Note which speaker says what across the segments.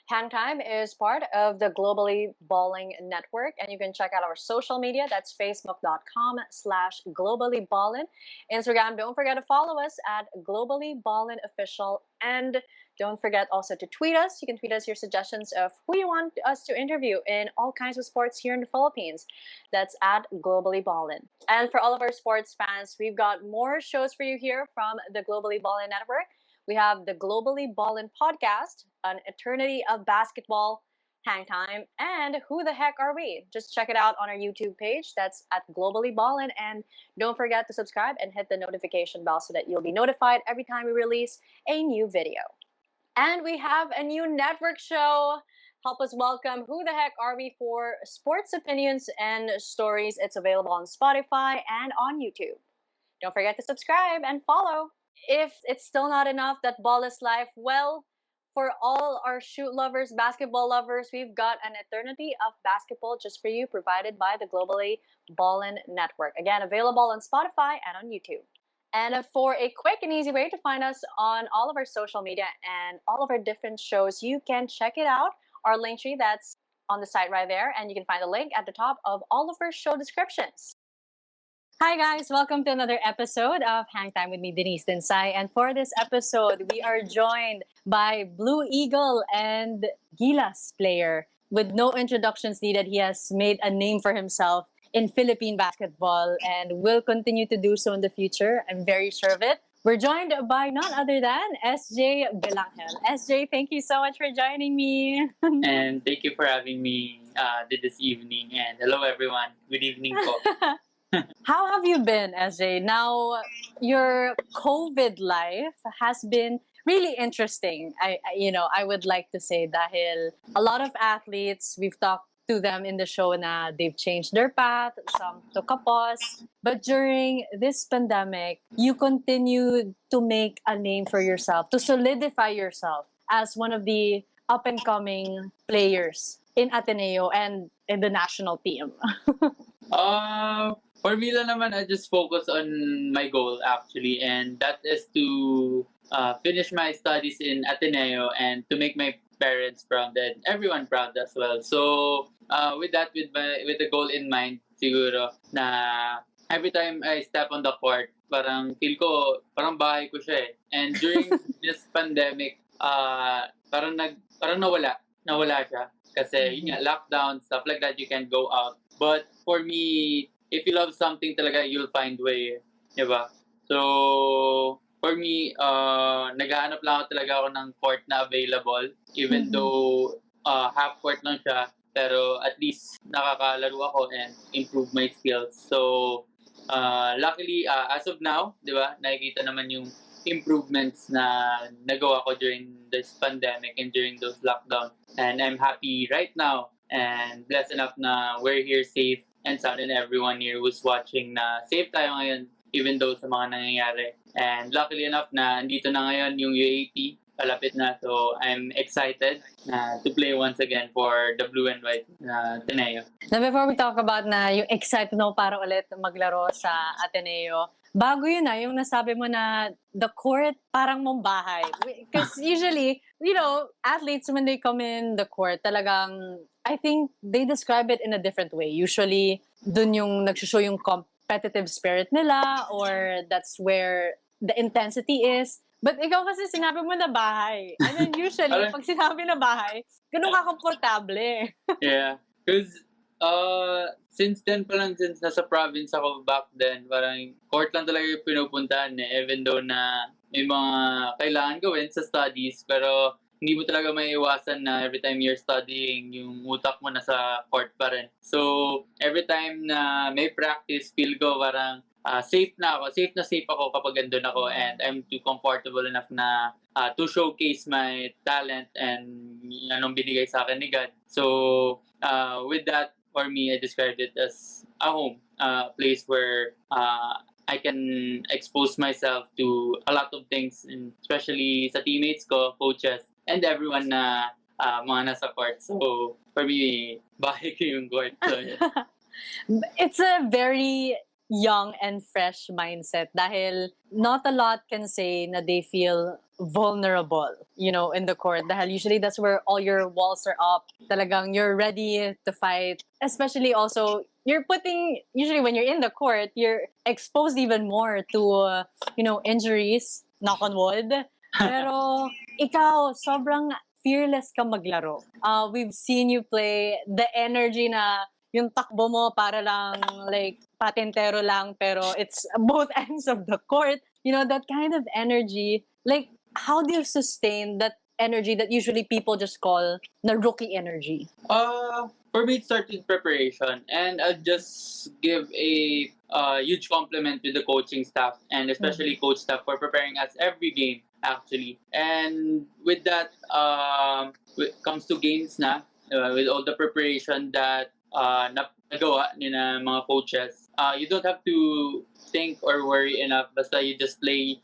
Speaker 1: Hang Time is part of the Globally Balling Network, and you can check out our social media. That's facebook.com/globallyballin. Instagram, don't forget to follow us at Globally Ballin Official. And don't forget also to tweet us. You can tweet us your suggestions of who you want us to interview in all kinds of sports here in the Philippines. That's at Globally Ballin. And for all of our sports fans, we've got more shows for you here from the Globally Ballin Network. We have the Globally Ballin podcast, An Eternity of Basketball, Hang Time, and Who the Heck Are We? Just check it out on our YouTube page. That's at Globally Ballin. And don't forget to subscribe and hit the notification bell so that you'll be notified every time we release a new video. And we have a new network show. Help us welcome Who the Heck Are We for sports opinions and stories. It's available on Spotify and on YouTube. Don't forget to subscribe and follow. If it's still not enough that ball is life, well, for all our shoot lovers, basketball lovers, we've got an eternity of basketball just for you, provided by the Globally Ballin Network. Again, available on Spotify and on YouTube. And for a quick and easy way to find us on all of our social media and all of our different shows, you can check it out. Our link tree that's on the site right there, and you can find the link at the top of all of our show descriptions. Hi guys, welcome to another episode of Hang Time with me, Denice Disney. And for this episode, we are joined by Blue Eagle and Gilas player. With no introductions needed, he has made a name for himself in Philippine basketball and will continue to do so in the future. I'm very sure of it. We're joined by none other than SJ Belangel. SJ, thank you so much for joining me.
Speaker 2: And thank you for having me this evening. And hello, everyone. Good evening po.
Speaker 1: How have you been, SJ? Now, your COVID life has been really interesting. I would like to say dahil a lot of athletes, we've talked to them in the show na they've changed their path, some took a pause. But during this pandemic, you continued to make a name for yourself, to solidify yourself as one of the up-and-coming players in Ateneo and in the national team.
Speaker 2: For me lang naman, I just focus on my goal actually, and that is to finish my studies in Ateneo and to make my parents proud and everyone proud as well. So with that, with the goal in mind, siguro na every time I step on the court, parang feel ko parang bahay ko siya eh. And during this pandemic, parang nawala siya kasi yun nga, lockdown, stuff like that, you can't go out. But for me, if you love something talaga, you'll find way. Diba? So, for me, naghahanap lang talaga ako ng court na available. Even though half court lang siya. Pero at least nakakalaro ako and improve my skills. So, luckily, as of now, diba, nakikita naman yung improvements na nagawa ko during this pandemic and during those lockdown. And I'm happy right now and blessed enough na we're here safe and sound, and everyone here who's watching na safe tayo ngayon even though sa mga nangyayari. And luckily enough na andito na ngayon yung UAAP, palapit na. So I'm excited to play once again for the blue and white Ateneo.
Speaker 1: Now before we talk about na yung excited mo para ulit maglaro sa Ateneo, bago yun yung nasabi mo na the court parang mong bahay. Because usually, athletes when they come in the court, talagang, I think they describe it in a different way. Usually, dun yung nagsushow yung competitive spirit nila or that's where the intensity is. But ikaw kasi sinabi mo na bahay. And then usually, pag sinabi na bahay, ganun ka komportable.
Speaker 2: Yeah. Because since then pa lang, since nasa province ako back then, parang court lang talaga yung pinupuntahan eh. Even though na may mga kailangan gawin sa studies, pero hindi mo talaga maiiwasan na every time you're studying, yung utak mo nasa court pa rin. So, every time na may practice, feel ko parang safe na ako. Safe ako kapag andun ako and I'm too comfortable enough na to showcase my talent and anong binigay sa akin ni God. So, with that, for me, I described it as a home, a place where I can expose myself to a lot of things, and especially sa teammates ko, coaches, and everyone na mga nasa court. So, for me, bahay ko yung court. So, yeah.
Speaker 1: It's a very young and fresh mindset dahil not a lot can say na they feel vulnerable, in the court. Dahil usually that's where all your walls are up. Talagang you're ready to fight. Especially also, usually when you're in the court, you're exposed even more to, injuries, knock on wood. Pero ikaw, sobrang fearless ka maglaro. We've seen you play, the energy na yung takbo mo para lang like patintero lang pero it's both ends of the court. That kind of energy, like how do you sustain that energy that usually people just call na rookie energy?
Speaker 2: For me, it starts with preparation, and I'll just give a huge compliment to the coaching staff and especially coach staff for preparing us every game actually. And with that, when it comes to games na, with all the preparation that nagawa ni na mga coaches, you don't have to think or worry enough. Basta you just play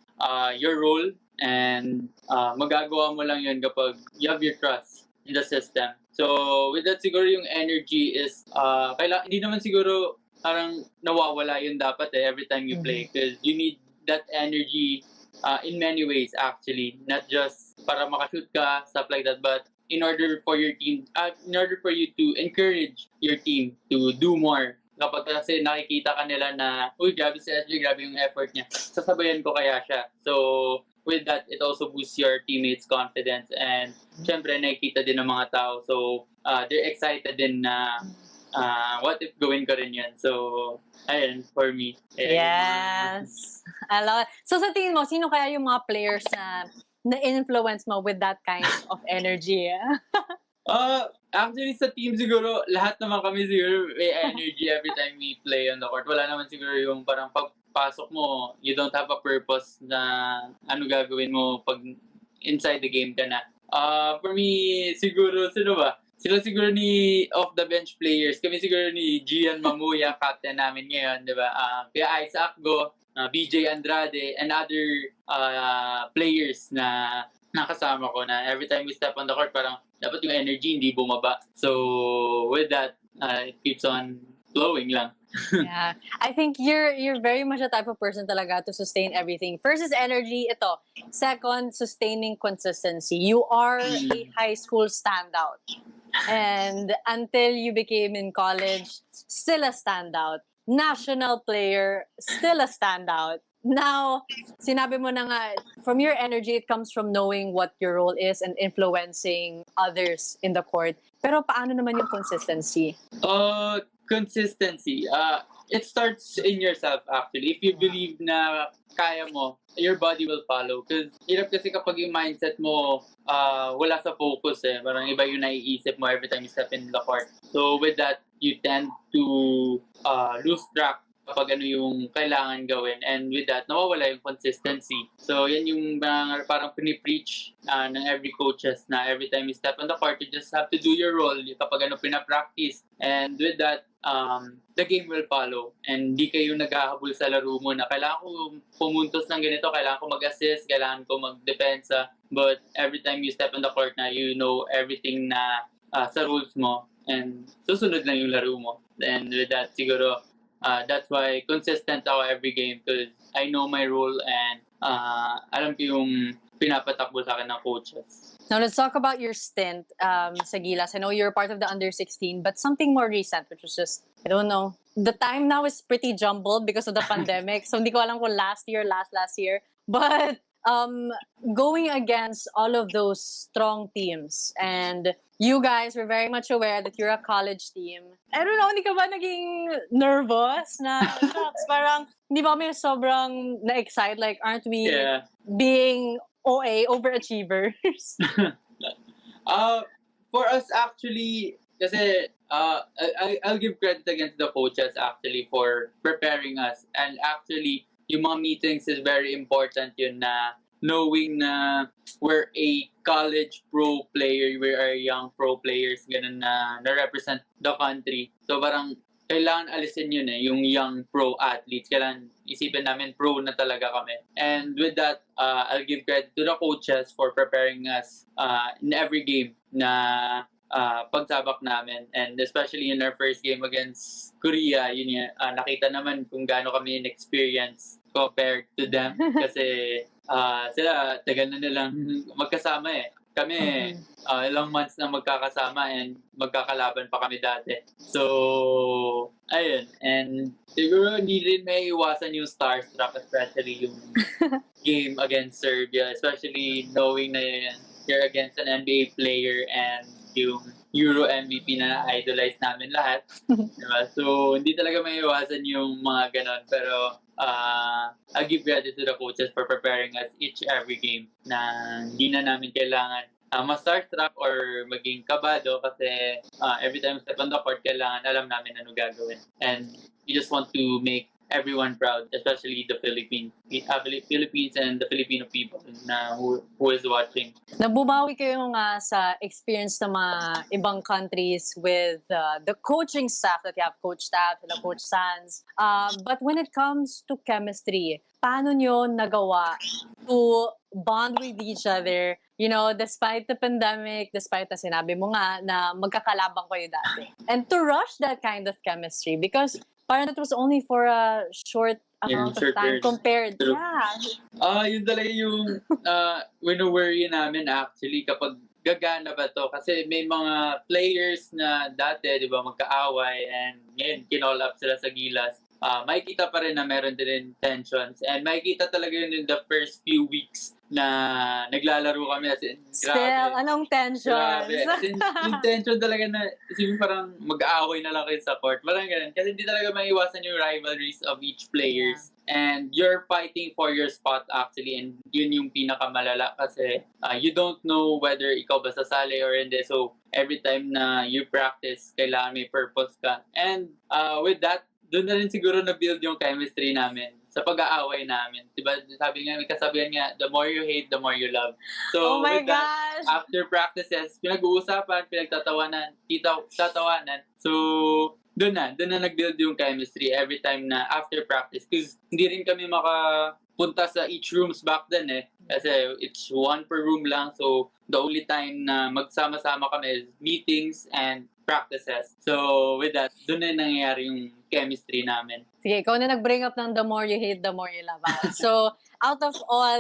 Speaker 2: your role and magagawa mo lang yun kapag you have your trust in the system. So, with that siguro yung energy is, hindi naman siguro parang nawawala yun dapat every time you play because you need that energy in many ways actually. Not just para makashoot ka, stuff like that, but in order for your team, in order for you to encourage your team to do more. Kapag kasi nakikita ka nila na, uy, grabe si SJ, grabe yung effort niya, sasabayan ko kaya siya. So, with that, it also boosts your teammates' confidence and syempre nakikita din ng mga tao. So, they're excited din na what if gawin ko rin yun. So, ayun, for me.
Speaker 1: Yes. I love it. So sa tingin mo, sino kaya yung mga players na influence mo with that kind of energy?
Speaker 2: Actually sa team siguro, lahat naman kami siguro may energy every time we play on the court. Wala naman siguro yung parang pagpasok mo, you don't have a purpose na ano gagawin mo pag inside the game ka na. For me, siguro, sino ba? Sila siguro ni off-the-bench players. Kami siguro ni Gian Mamuya, captain namin ngayon, di ba? Kaya Isaac Go, BJ Andrade, and other players na nakasama ko na every time we step on the court, parang dapat yung energy hindi bumaba. So, with that, it keeps on flowing lang.
Speaker 1: Yeah. I think you're very much the type of person talaga to sustain everything. First is energy, ito. Second, sustaining consistency. You are a high school standout. And until you became in college, still a standout. National player, still a standout. Now, sinabi mo na nga, from your energy, it comes from knowing what your role is and influencing others in the court. Pero paano naman yung consistency?
Speaker 2: Consistency. It starts in yourself actually. If you believe na kaya mo, your body will follow. Because hirap kasi kapag yung mindset mo wala sa focus Parang iba yung naiisip mo every time you step in the court. So with that, you tend to lose track kapag ano yung kailangan gawin. And with that, nawawala yung consistency. So yan yung parang pinipreach ng every coaches na every time you step on the court, you just have to do your role kapag ano pinapractice. And with that, the game will follow. And di kayo naghahabol sa laro mo na kailangan ko pumuntos ng ganito, kailangan ko mag-assist, kailangan ko mag-depensa. But every time you step on the court na, you know everything na sa rules mo. And susunod lang yung laro mo. And with that, siguro, that's why consistent ako every game because I know my role and alam ko yung pinapatakbo sa akin ng coaches.
Speaker 1: Now, let's talk about your stint sa Gilas. I know you're part of the under-16, but something more recent, which was just, I don't know. The time now is pretty jumbled because of the pandemic. So, hindi ko alam kung last year. But going against all of those strong teams and you guys were very much aware that you're a college team. I don't know, hindi ka ba naging nervous na, shucks, parang hindi ba kami sobrang na-excite? Like, aren't we being OA, overachievers?
Speaker 2: For us actually, kasi I'll give credit again to the coaches actually for preparing us. And actually, yung mga meetings is very important yun na knowing na we're a college pro player, we are young pro players, ganun na represent the country. So parang kailangan alisin yun yung young pro athletes. Kailangan isipin namin pro na talaga kami. And with that, I'll give credit to the coaches for preparing us in every game na pagsabak namin. And especially in our first game against Korea, yun nakita naman kung gaano kami in-experience compared to them. Kasi sila, tagal na nilang magkasama eh. Kami, ilang months na magkakasama and magkakalaban pa kami dati. So, ayun. And siguro hindi rin may iwasan yung starstruck, especially yung game against Serbia, especially knowing na you're against an NBA player and yung Euro MVP na idolize namin lahat. Diba? So, hindi talaga may iwasan yung mga ganon. Pero, I give credit to the coaches for preparing us each every game na hindi na namin kailangan ma-starstruck or maging kabado kasi every time step on the court, kailangan alam namin ano gagawin. And we just want to make everyone proud, especially the Philippines and the Filipino people na who is watching.
Speaker 1: Nabubawi kayo nga sa experience ng mga ibang countries with the coaching staff that you have, Coach Staff, and Coach Sans. But when it comes to chemistry, paano nyo nagawa to bond with each other? You know, despite the pandemic, despite na sinabi mo nga na magkakalabang kayo dati. And to rush that kind of chemistry because parang it was only for a short amount of time compared.
Speaker 2: True.
Speaker 1: Yeah.
Speaker 2: Yun talaga yung wino-worry namin actually kapag gagana ba to kasi may mga players na dati, di ba, magkaaway and ngayon kinall up sila sa Gilas. Makikita pa rin na meron din tensions and makikita talaga yun in the first few weeks na naglalaro kami as in,
Speaker 1: Still, anong tensions?
Speaker 2: Grabe. Yung tension talaga na isipin parang mag-aaway na lang kayo sa court. Parang ganun. Kasi hindi talaga maiwasan yung rivalries of each players. Yeah. And you're fighting for your spot actually and yun yung pinakamalala kasi you don't know whether ikaw ba sasali or hindi. So every time na you practice, kailangan may purpose ka. And with that, doon na rin siguro na-build yung chemistry namin sa pag-aaway namin. Diba, sabi nga, may kasabihan nga, the more you hate, the more you love. So,
Speaker 1: oh my
Speaker 2: with that, after practices, pinag-uusapan, pinagtatawanan, tatawanan. So, doon na nag-build yung chemistry every time na after practice. Because hindi rin kami makapunta sa each rooms back then eh. Kasi it's one per room lang. So, the only time na magsama-sama kami is meetings and practices. So, with that, doon na nangyayari yung chemistry namin.
Speaker 1: Sige, ikaw na nag-bring up ng the more you hate, the more you love. So, out of all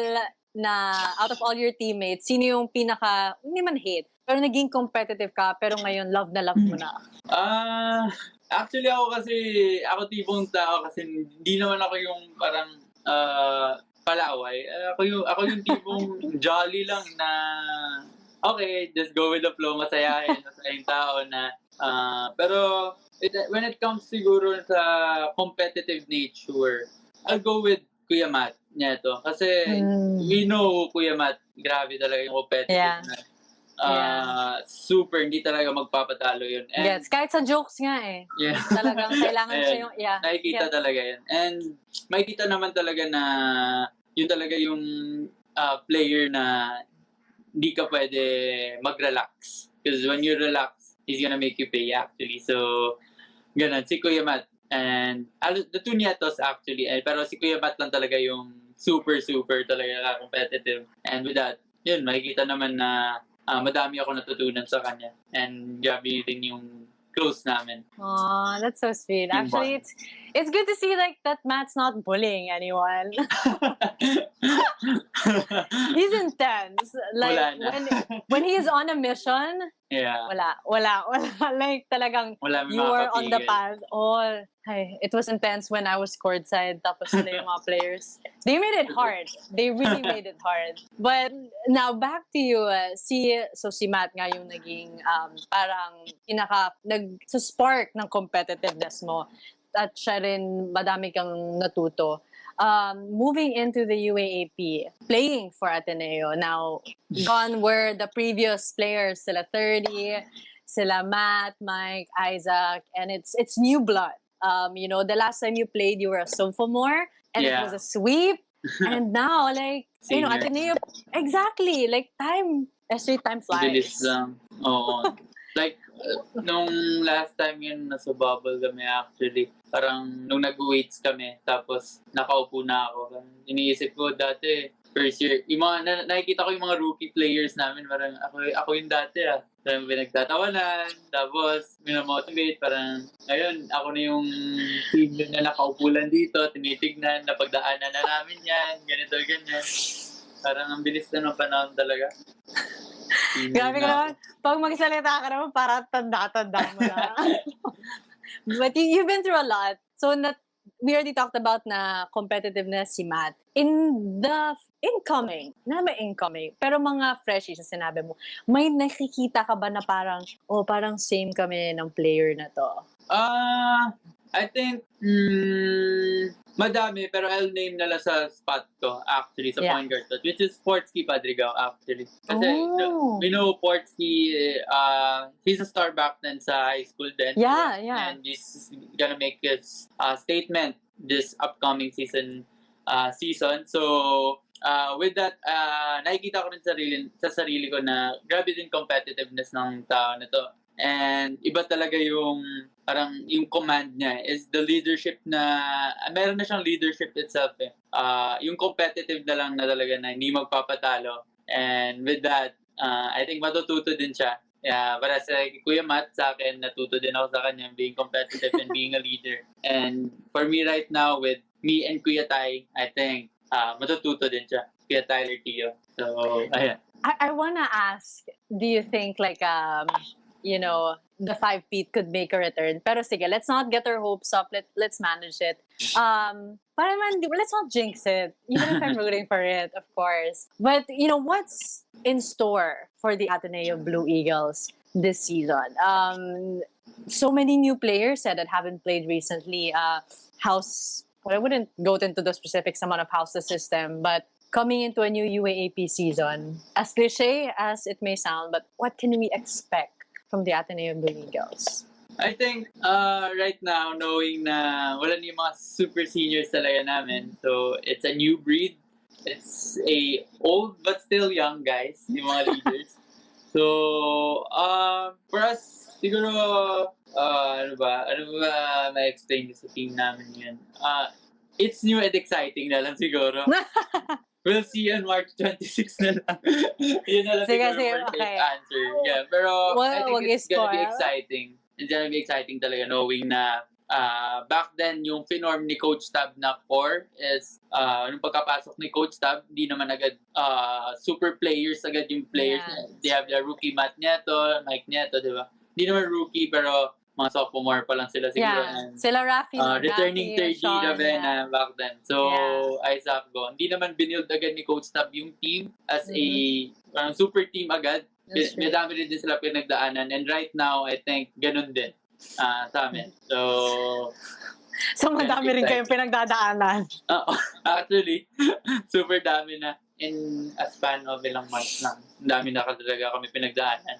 Speaker 1: your teammates, sino yung pinaka, hindi man hate, pero naging competitive ka, pero ngayon love na love mo na?
Speaker 2: Actually ako tipong tao kasi hindi naman ako yung parang palaway. Ako yung tipong jolly lang na okay, just go with the flow, masayang tao na pero when it comes siguro sa competitive nature, I'll go with Kuya Matt neto. Kasi we know Kuya Matt, grabe talaga yung competitive na. Super, hindi talaga magpapatalo yun. And,
Speaker 1: yes, kahit sa jokes nga eh.
Speaker 2: Yeah.
Speaker 1: Talagang kailangan siya yung,
Speaker 2: nakikita talaga yun. And makikita naman talaga na yun talaga yung player na hindi ka pwede mag-relax. Because when you relax, he's gonna make you pay actually. So, ganun. Si Kuya Matt. And the two nietos actually. Pero si Kuya Matt lang talaga yung super talaga competitive. And with that, yun, makikita naman na madami ako natutunan sa kanya. And grabe din yung close namin.
Speaker 1: Aw, that's so sweet. Actually, it's good to see like that Matt's not bullying anyone. He's intense. Like when he's on a mission, wala. Like talagang you were on the path. Oh, it was intense when I was courtside. Tapos sila yung mga players. They made it hard. They really made it hard. But now back to you. Si Matt nga yung naging parang sa spark ng competitiveness mo. At siya rin madami kang natuto. Moving into the UAAP, playing for Ateneo. Now, gone were the previous players, sila 30, sila Matt, Mike, Isaac, and it's new blood. You know, the last time you played, you were a sophomore, and it was a sweep. And now, like, you know, Ateneo, exactly, like time flies.
Speaker 2: Bilis lang. Oo. Like, nung last time yun, nasa bubble kami actually. Parang nung nag-weights kami, tapos nakaupo na ako. Iniisip ko dati, first year, yung mga, nakikita ko yung mga rookie players namin, parang ako yung dati Parang pinagtatawanan, tapos minamotivate, parang ngayon, ako na yung team na nakaupo lang dito, tinitignan, napagdaanan na namin yan, ganito, ganyan. Parang ang bilis na ng panahon talaga.
Speaker 1: Grabe ka naman. Pag magsalita ka naman, parang tanda-tanda mo na. But you've been through a lot. So, we already talked about na competitiveness si Matt. In the incoming, pero mga freshies na sinabi mo, may nakikita ka ba na parang same kami ng player na to?
Speaker 2: I think, madami, pero I'll name na lang sa spot ko, actually, sa point guard ko, which is Portsky Padrigao, actually. Kasi, we know Portsky, he's a star back then sa high school then.
Speaker 1: Yeah.
Speaker 2: And he's gonna make his statement this upcoming season. So, with that, nakikita ko rin sa sarili ko na grabe din competitiveness ng tao na to. And iba talaga yung command niya is the leadership na meron na siyang leadership itself eh. Yung competitive na lang na talaga na hindi magpapatalo. And with that, I think matututo din siya. Yeah, para sa Kuya Matt, sa akin, natuto din ako sa kanya being competitive and being a leader. And for me right now, with me and Kuya Tai, I think matututo din siya. Kuya Tyler Tio. So, ayan.
Speaker 1: I wanna ask, do you think like the 5 feet could make a return? Pero sige, let's not get our hopes up. Let's manage it. Let's not jinx it. Even if I'm rooting for it, of course. But what's in store for the Ateneo Blue Eagles this season? So many new players that haven't played recently. I wouldn't go into the specifics naman of how's the system, but coming into a new UAAP season, as cliche as it may sound, but what can we expect from the Ateneo Blue Eagles?
Speaker 2: I think right now, knowing na wala na yung mga super seniors talaga namin, so it's a new breed. It's a old but still young guys, yung mga leaders. So, for us, siguro, ano ba ma-explain sa team namin yun? It's new and exciting na lang siguro. We'll see on March 26 na lang. Yun na lang siguro for safe answer. Yeah, pero I think it's gonna be exciting. It's gonna be exciting talaga knowing na back then yung finorm ni Coach Tab na core is nung pagkapasok ni Coach Tab, hindi naman agad super players agad yung players. Yeah. They have the rookie Matt Nieto, Mike Nieto, di ba? Hindi naman rookie pero mga sophomore pa lang sila siguro.
Speaker 1: Yeah. And sila Rafi,
Speaker 2: returning third year Ravenna back then. So, Isaac go. Hindi naman binild agad ni Coach Tab yung team as a super team agad. May dami rin din sila pinagdaanan. And right now, I think ganun din sa amin. So
Speaker 1: madami rin kayong pinagdadaanan.
Speaker 2: Actually, super dami na. In a span of ilang months lang. Dami na talaga kami pinagdaanan.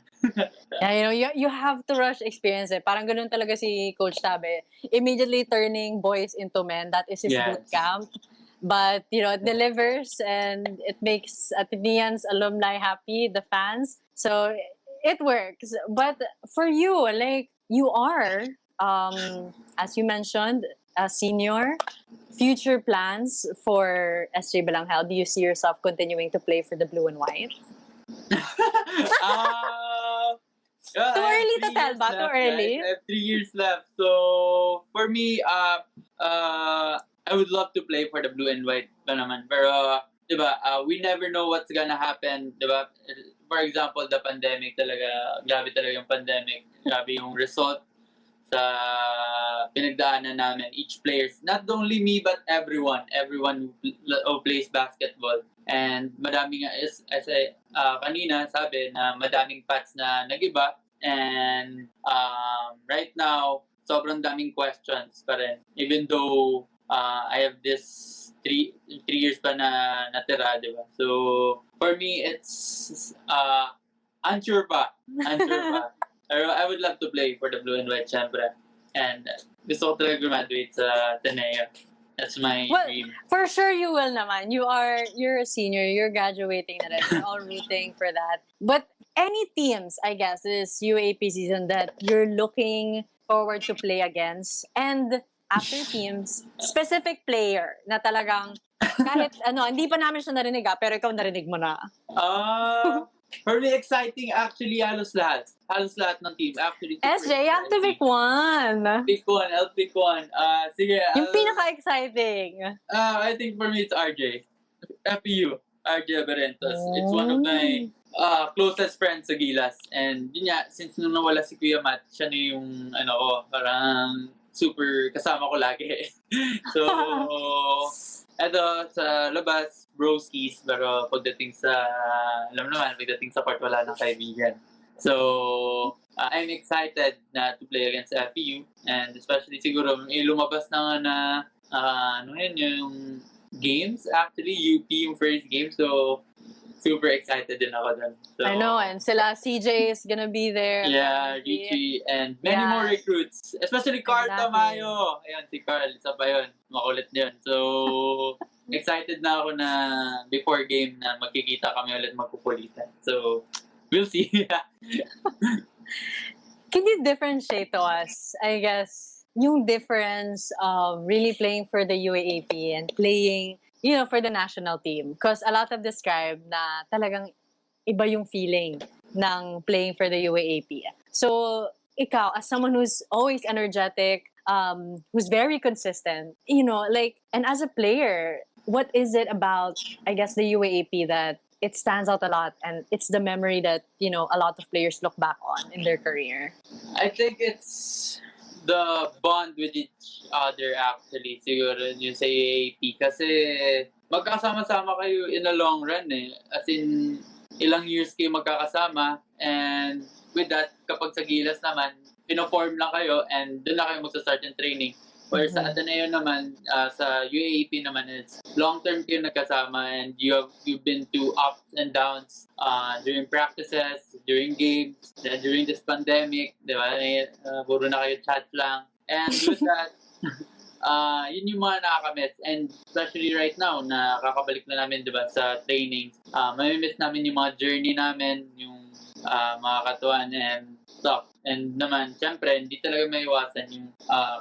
Speaker 1: Yeah, you have to rush experience eh. Parang ganun talaga si Coach Tabe. Immediately turning boys into men. That is his boot camp. But, it delivers and it makes Ateneans alumni happy, the fans. So, it works. But for you, like, you are, as you mentioned, a senior. Future plans for SJ Belangel? Do you see yourself continuing to play for the blue and white? Too early to tell ba? Too early?
Speaker 2: I have 3 years left. So, for me, I would love to play for the blue and white pa naman. Pero, diba, we never know what's gonna happen. Diba? For example, the pandemic talaga. Grabe talaga yung pandemic. Grabe yung result sa pinagdaanan namin, each players, not only me but everyone who plays basketball. And madami nga, as kanina sabi, na madaming paths na nagiba. And right now, sobrang daming questions pa rin. Even though I have this 3 years pa na natira, diba? So, for me, it's unsure pa. I would love to play for the blue and white, syempre. And gusto ko talaga graduate sa Ateneo. That's my dream.
Speaker 1: For sure you will naman. You're a senior, you're graduating na rin. We're all rooting for that. But any teams, I guess, this UAP season that you're looking forward to play against? And after teams, specific player na talagang kahit hindi pa namin siya narinig pero ikaw narinig mo na.
Speaker 2: For me, exciting actually halos lahat. Halos lahat ng team. Actually,
Speaker 1: SJ, you have to pick one.
Speaker 2: I'll pick one. Sige.
Speaker 1: Yung pinaka-exciting.
Speaker 2: I think for me, it's RJ. FPU. RJ Berrentos. It's one of my closest friends sa Gilas. And yun nga, since nung nawala si Kuya Matt, siya na yung parang super kasama ko lagi. So, eto, sa labas, broskies, pero pagdating sa, alam naman, pagdating sa part, wala ng kaibigan. So, I'm excited na to play against FEU, and especially siguro, lumabas na nga na, yung games, actually, UP yung first game, so, super excited din ako dun. So,
Speaker 1: I know, and sila CJ is gonna be there.
Speaker 2: yeah, Richie, and many more recruits. Especially Carl Tamayo. Ayan, si Carl, isa pa yun. Makulit yun. So, excited na ako na before game na magkikita kami ulit magpupulitan. So, we'll see.
Speaker 1: Can you differentiate to us, I guess, yung difference of really playing for the UAAP and playing, for the national team? Because a lot have described na talagang iba yung feeling ng playing for the UAAP. So, ikaw, as someone who's always energetic, who's very consistent, and as a player, what is it about, I guess, the UAAP that it stands out a lot, and it's the memory that, a lot of players look back on in their career?
Speaker 2: I think it's the bond with each other, actually, siguro yung sa UAAP. Kasi magkasama-sama kayo in the long run eh. As in, ilang years kayo magkakasama, and with that, kapag sa Gilas naman, pino-form lang kayo and doon na kayo magsa-start yung training. Whereas sa Ateneo naman, sa UAAP naman, it's long-term kayo nagkasama, and you've been through ups and downs during practices, during games, then during this pandemic, di ba? Puro na kayo chat lang. And with that, yun yung mga nakakamiss. And especially right now, na kakabalik na namin, di ba, sa trainings. Mamimiss namin yung mga journey namin, yung mga katuan and stuff. And naman, syempre, hindi talaga maiwasan yung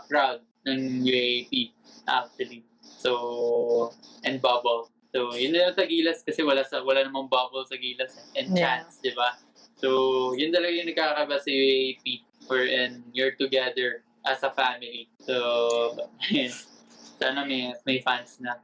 Speaker 2: crowd ng UAAP, actually. So, and bubble. So, yun na yung sa Gilas kasi wala namang bubble sa Gilas and chance, di ba? So, yun talaga yung nakakaba sa UAAP, and you're together as a family. So, sana may fans na.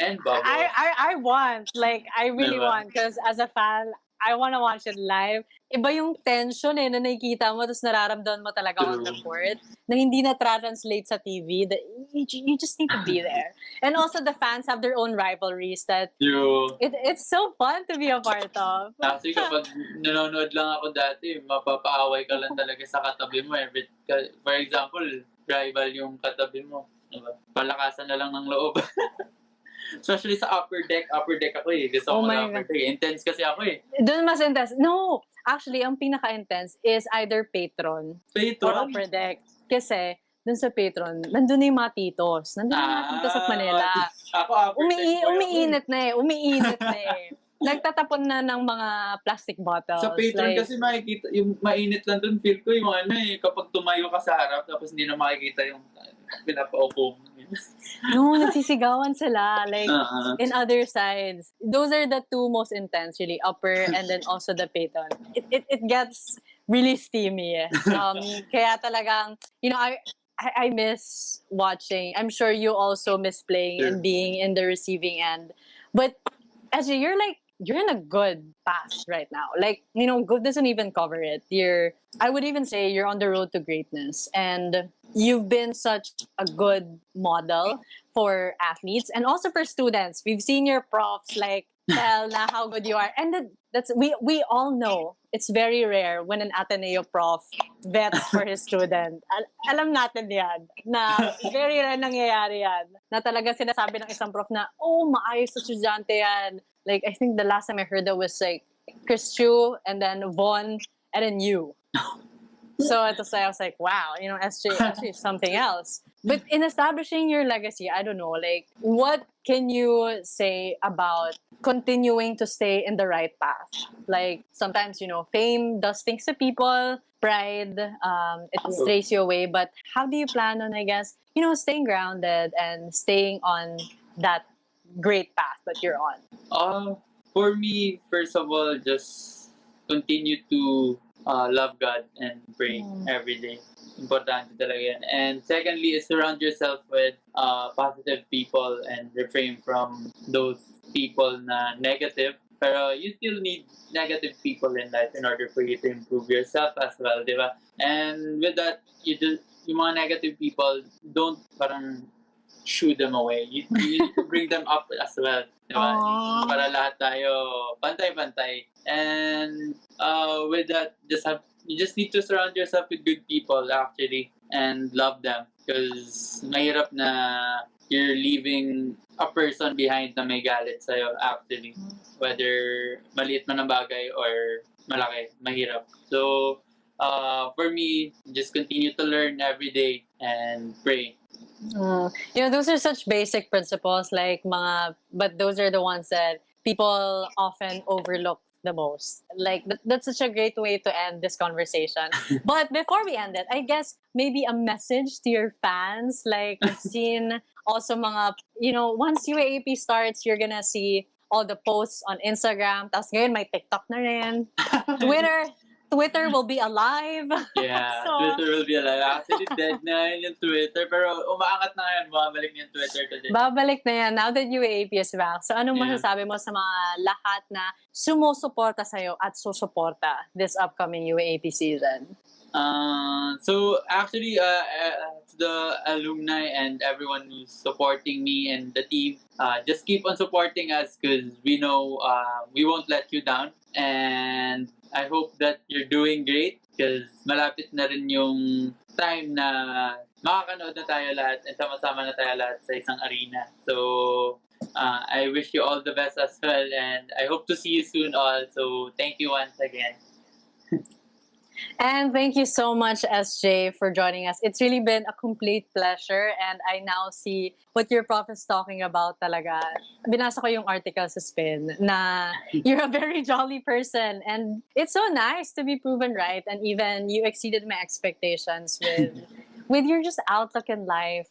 Speaker 2: And bubble.
Speaker 1: I want, I really
Speaker 2: Diba?
Speaker 1: want, because as a fan, I want to watch it live. Iba yung tension na nakikita mo, tapos nararamdaman mo talaga on the court, na hindi na translate sa TV, that you just need to be there. And also the fans have their own rivalries that it's so fun to be a part of.
Speaker 2: Actually, kapag nanonood lang ako dati, mapapaaway ka lang talaga sa katabi mo. For example, rival yung katabi mo. Diba? Palakasan na lang ng loob. Especially sa upper deck ako eh. Gusto ko upper deck. Intense kasi ako eh.
Speaker 1: Doon mas intense. No! Actually, ang pinaka-intense is either patron or upper deck. Kasi, doon sa patron, nandun na yung mga titos. Nandun na mga titos at Manila.
Speaker 2: Ako upper deck.
Speaker 1: Umiinit na eh. Nagtatapon na ng mga plastic bottles.
Speaker 2: Sa patron kasi makikita, yung mainit lang doon, feel ko yung kapag tumayo ka sa harap, tapos hindi na makikita yung pinapaupo mo.
Speaker 1: No, nagsisigawan sila, in other sides. Those are the two most intense, really, upper and then also the patron. It gets really steamy. Kaya talagang, I miss watching. I'm sure you also miss playing and being in the receiving end. But actually, you're in a good path right now. Good doesn't even cover it. I would even say you're on the road to greatness. And you've been such a good model for athletes and also for students. We've seen your profs tell na how good you are. And we all know it's very rare when an Ateneo prof vets for his student. Alam natin yan, na very rare nangyayari yan. Na talaga sinasabi ng isang prof na, maayos sa estudyante yan. I think the last time I heard that was Chris Chu, and then Von, and then you. So I was like, wow, SJ is something else. But in establishing your legacy, I don't know, what can you say about continuing to stay in the right path? Sometimes, fame does things to people, pride, it strays you away. But how do you plan on, I guess, staying grounded and staying on that great path that you're on?
Speaker 2: For me, first of all, just continue to love God and pray every day. Importante talaga yan. And secondly is surround yourself with positive people and refrain from those people na negative. Pero you still need negative people in life in order for you to improve yourself as well, di ba? And with that, yung mga negative people, don't parang shoo them away. You need to bring them up as well. Di ba?
Speaker 1: Aww.
Speaker 2: Para lahat tayo pantay-pantay. And with that, you just need to surround yourself with good people actually and love them because mahirap na you're leaving a person behind na may galit sa'yo actually. Whether maliit man ang bagay or malaki, mahirap. So, for me, just continue to learn every day and pray.
Speaker 1: You know, those are such basic principles, like but those are the ones that people often overlook the most. Like that's such a great way to end this conversation. But before we end it, I guess maybe a message to your fans. Like I've seen also once UAAP starts, you're gonna see all the posts on Instagram. Tapos ngayon may TikTok na rin. Twitter will be alive.
Speaker 2: Yeah,
Speaker 1: So,
Speaker 2: Twitter will be alive. Actually, dead na yun yung Twitter. Pero umaangat na ngayon. Bumabalik yung Twitter today.
Speaker 1: Babalik na yan now that UAAP is back. So anong
Speaker 2: Yeah.
Speaker 1: masasabi mo sa mga lahat na sumusuporta sa'yo at susuporta this upcoming UAAP season?
Speaker 2: So actually, to the alumni and everyone who's supporting me and the team, just keep on supporting us because we know we won't let you down. And I hope that you're doing great because malapit na rin yung time na makakanood na tayo lahat and sama-sama na tayo lahat sa isang arena. So, I wish you all the best as well and I hope to see you soon all. So, thank you once again.
Speaker 1: And thank you so much, SJ, for joining us. It's really been a complete pleasure and I now see what your prof is talking about talaga. Binasa ko yung article sa Spin na you're a very jolly person and it's so nice to be proven right and even you exceeded my expectations with your just outlook in life.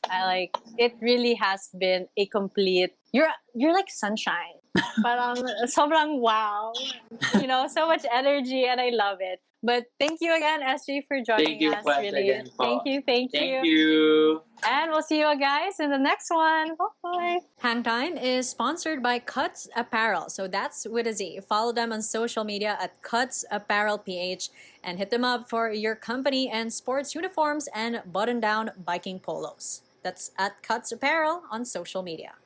Speaker 1: It really has been a complete, you're like sunshine. Parang sobrang wow. So much energy and I love it. But thank you again, SJ, for joining us. Really.
Speaker 2: Again,
Speaker 1: thank you.
Speaker 2: Thank you.
Speaker 1: And we'll see you guys in the next one. Bye. Hang Time is sponsored by Cuts Apparel. So that's with a Z. Follow them on social media at Cuts Apparel PH and hit them up for your company and sports uniforms and button-down biking polos. That's at Cuts Apparel on social media.